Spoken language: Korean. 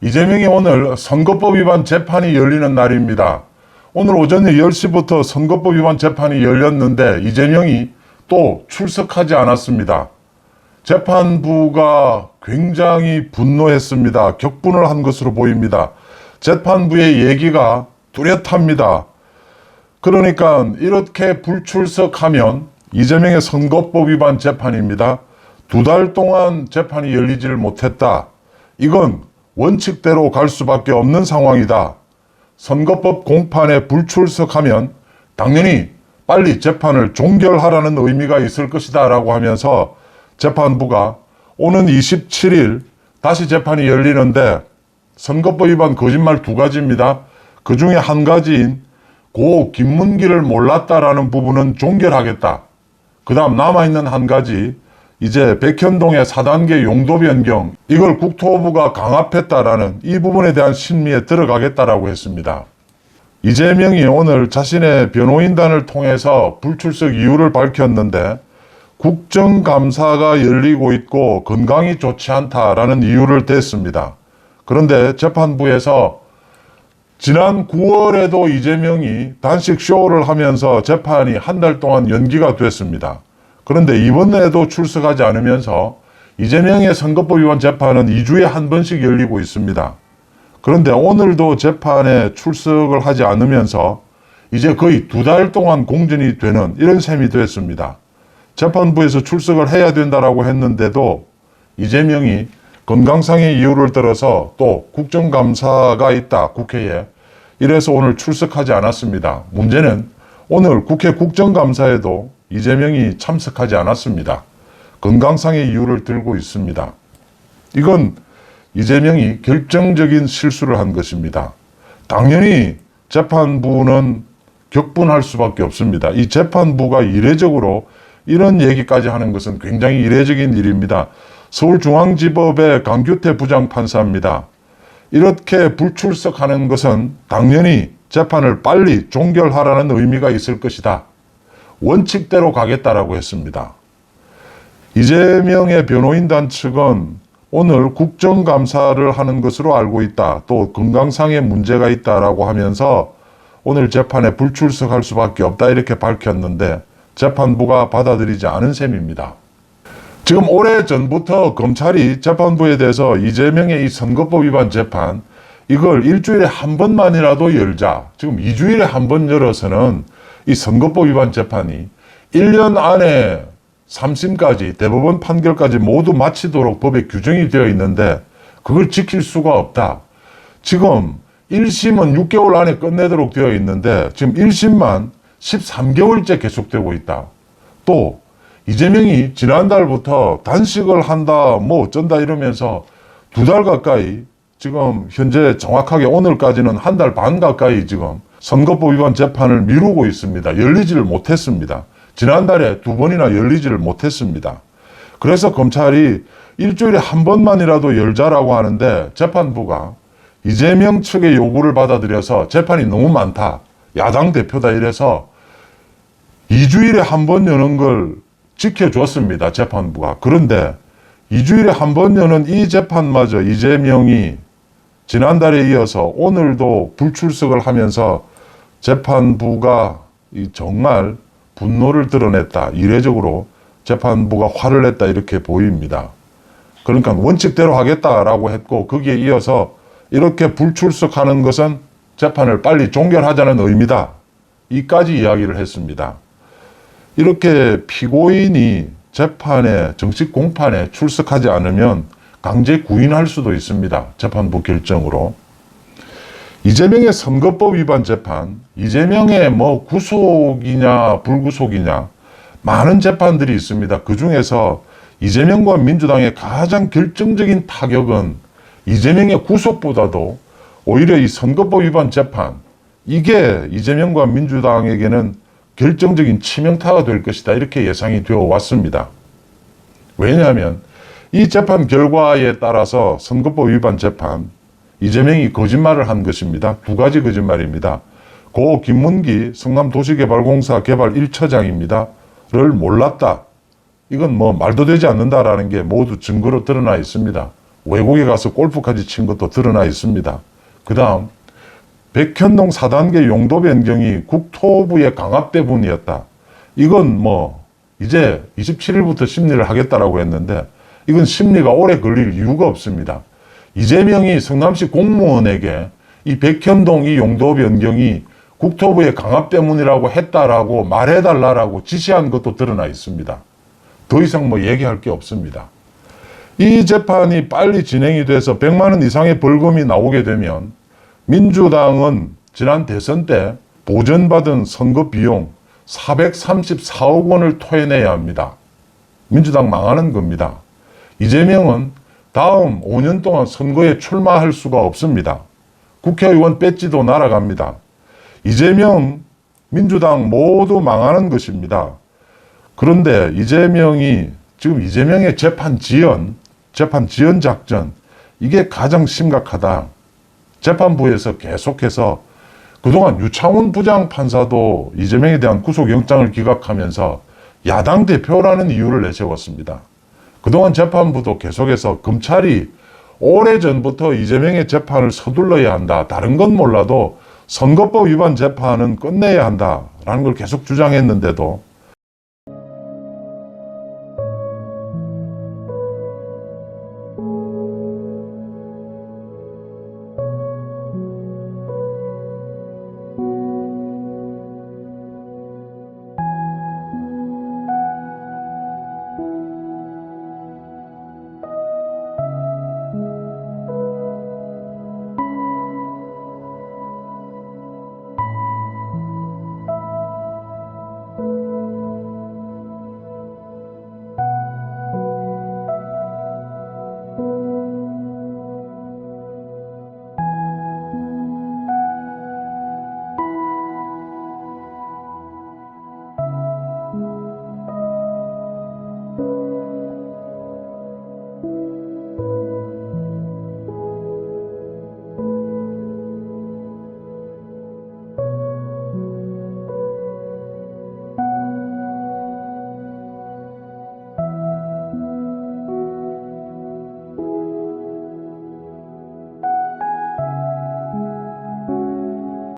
이재명이 오늘 선거법 위반 재판이 열리는 날입니다. 오늘 오전에 10시부터 선거법 위반 재판이 열렸는데 이재명이 또 출석하지 않았습니다. 재판부가 굉장히 분노했습니다. 격분을 한 것으로 보입니다. 재판부의 얘기가 뚜렷합니다. 그러니까 이렇게 불출석하면 이재명의 선거법 위반 재판입니다. 2달 동안 재판이 열리지를 못했다. 이건 원칙대로 갈 수밖에 없는 상황이다. 선거법 공판에 불출석하면 당연히 빨리 재판을 종결하라는 의미가 있을 것이다 라고 하면서 재판부가 오는 27일 다시 재판이 열리는데 선거법 위반 거짓말 2가지입니다. 그 중에 한 가지인 고 김문기를 몰랐다라는 부분은 종결하겠다. 그 다음 남아있는 한 가지 이제 백현동의 4단계 용도 변경 이걸 국토부가 강압했다라는 이 부분에 대한 심리에 들어가겠다라고 했습니다. 이재명이 오늘 자신의 변호인단을 통해서 불출석 이유를 밝혔는데 국정감사가 열리고 있고 건강이 좋지 않다라는 이유를 댔습니다. 그런데 재판부에서 지난 9월에도 이재명이 단식 쇼를 하면서 재판이 한 달 동안 연기가 됐습니다. 그런데 이번에도 출석하지 않으면서 이재명의 선거법 위반 재판은 2주에 한 번씩 열리고 있습니다. 그런데 오늘도 재판에 출석을 하지 않으면서 이제 거의 2달 동안 공전이 되는 이런 셈이 됐습니다. 재판부에서 출석을 해야 된다라고 했는데도 이재명이 건강상의 이유를 들어서 또 국정감사가 있다, 국회에. 이래서 오늘 출석하지 않았습니다. 문제는 오늘 국회 국정감사에도 이재명이 참석하지 않았습니다. 건강상의 이유를 들고 있습니다. 이건 이재명이 결정적인 실수를 한 것입니다. 당연히 재판부는 격분할 수밖에 없습니다. 이 재판부가 이례적으로 이런 얘기까지 하는 것은 굉장히 이례적인 일입니다. 서울중앙지법의 강규태 부장판사입니다. 이렇게 불출석하는 것은 당연히 재판을 빨리 종결하라는 의미가 있을 것이다. 원칙대로 가겠다라고 했습니다. 이재명의 변호인단 측은 오늘 국정감사를 하는 것으로 알고 있다. 또 건강상의 문제가 있다라고 하면서 오늘 재판에 불출석할 수밖에 없다 이렇게 밝혔는데 재판부가 받아들이지 않은 셈입니다. 지금 오래전부터 검찰이 재판부에 대해서 이재명의 이 선거법 위반 재판 이걸 일주일에 한 번만이라도 열자. 지금 2주일에 한 번 열어서는 이 선거법 위반 재판이 1년 안에 3심까지 대법원 판결까지 모두 마치도록 법에 규정이 되어 있는데 그걸 지킬 수가 없다. 지금 1심은 6개월 안에 끝내도록 되어 있는데 지금 1심만 13개월째 계속되고 있다. 또 이재명이 지난달부터 단식을 한다 뭐 어쩐다 이러면서 2달 가까이 지금 현재 정확하게 오늘까지는 1달 반 가까이 지금 선거법 위반 재판을 미루고 있습니다. 열리지를 못했습니다. 지난달에 2번이나 열리지를 못했습니다. 그래서 검찰이 일주일에 한 번만이라도 열자라고 하는데 재판부가 이재명 측의 요구를 받아들여서 재판이 너무 많다. 야당 대표다 이래서 2주일에 한 번 여는 걸 지켜줬습니다. 재판부가. 그런데 2주일에 한 번 여는 이 재판마저 이재명이 지난달에 이어서 오늘도 불출석을 하면서 재판부가 정말 분노를 드러냈다. 이례적으로 재판부가 화를 냈다 이렇게 보입니다. 그러니까 원칙대로 하겠다라고 했고 거기에 이어서 이렇게 불출석하는 것은 재판을 빨리 종결하자는 의미다. 이까지 이야기를 했습니다. 이렇게 피고인이 재판에 정식 공판에 출석하지 않으면 강제 구인할 수도 있습니다. 재판부 결정으로. 이재명의 선거법 위반 재판, 이재명의 뭐 구속이냐 불구속이냐 많은 재판들이 있습니다. 그 중에서 이재명과 민주당의 가장 결정적인 타격은 이재명의 구속보다도 오히려 이 선거법 위반 재판 이게 이재명과 민주당에게는 결정적인 치명타가 될 것이다 이렇게 예상이 되어 왔습니다. 왜냐하면 이 재판 결과에 따라서 선거법 위반 재판 이재명이 거짓말을 한 것입니다. 2가지 거짓말입니다. 고 김문기 성남도시개발공사 개발 1처장입니다. 를 몰랐다. 이건 뭐 말도 되지 않는다라는 게 모두 증거로 드러나 있습니다. 외국에 가서 골프까지 친 것도 드러나 있습니다. 그 다음 백현동 4단계 용도 변경이 국토부의 강압 때문이었다. 이건 뭐 이제 27일부터 심리를 하겠다라고 했는데 이건 심리가 오래 걸릴 이유가 없습니다. 이재명이 성남시 공무원에게 이 백현동 이 용도 변경이 국토부의 강압 때문이라고 했다라고 말해달라고 지시한 것도 드러나 있습니다. 더 이상 뭐 얘기할 게 없습니다. 이 재판이 빨리 진행이 돼서 100만 원 이상의 벌금이 나오게 되면 민주당은 지난 대선 때 보전받은 선거 비용 434억 원을 토해내야 합니다. 민주당 망하는 겁니다. 이재명은 다음 5년 동안 선거에 출마할 수가 없습니다. 국회의원 배지도 날아갑니다. 이재명, 민주당 모두 망하는 것입니다. 그런데 이재명이 지금 이재명의 재판 지연 작전 이게 가장 심각하다. 재판부에서 계속해서 그동안 유창훈 부장판사도 이재명에 대한 구속영장을 기각하면서 야당 대표라는 이유를 내세웠습니다. 그동안 재판부도 계속해서 검찰이 오래전부터 이재명의 재판을 서둘러야 한다. 다른 건 몰라도 선거법 위반 재판은 끝내야 한다라는 걸 계속 주장했는데도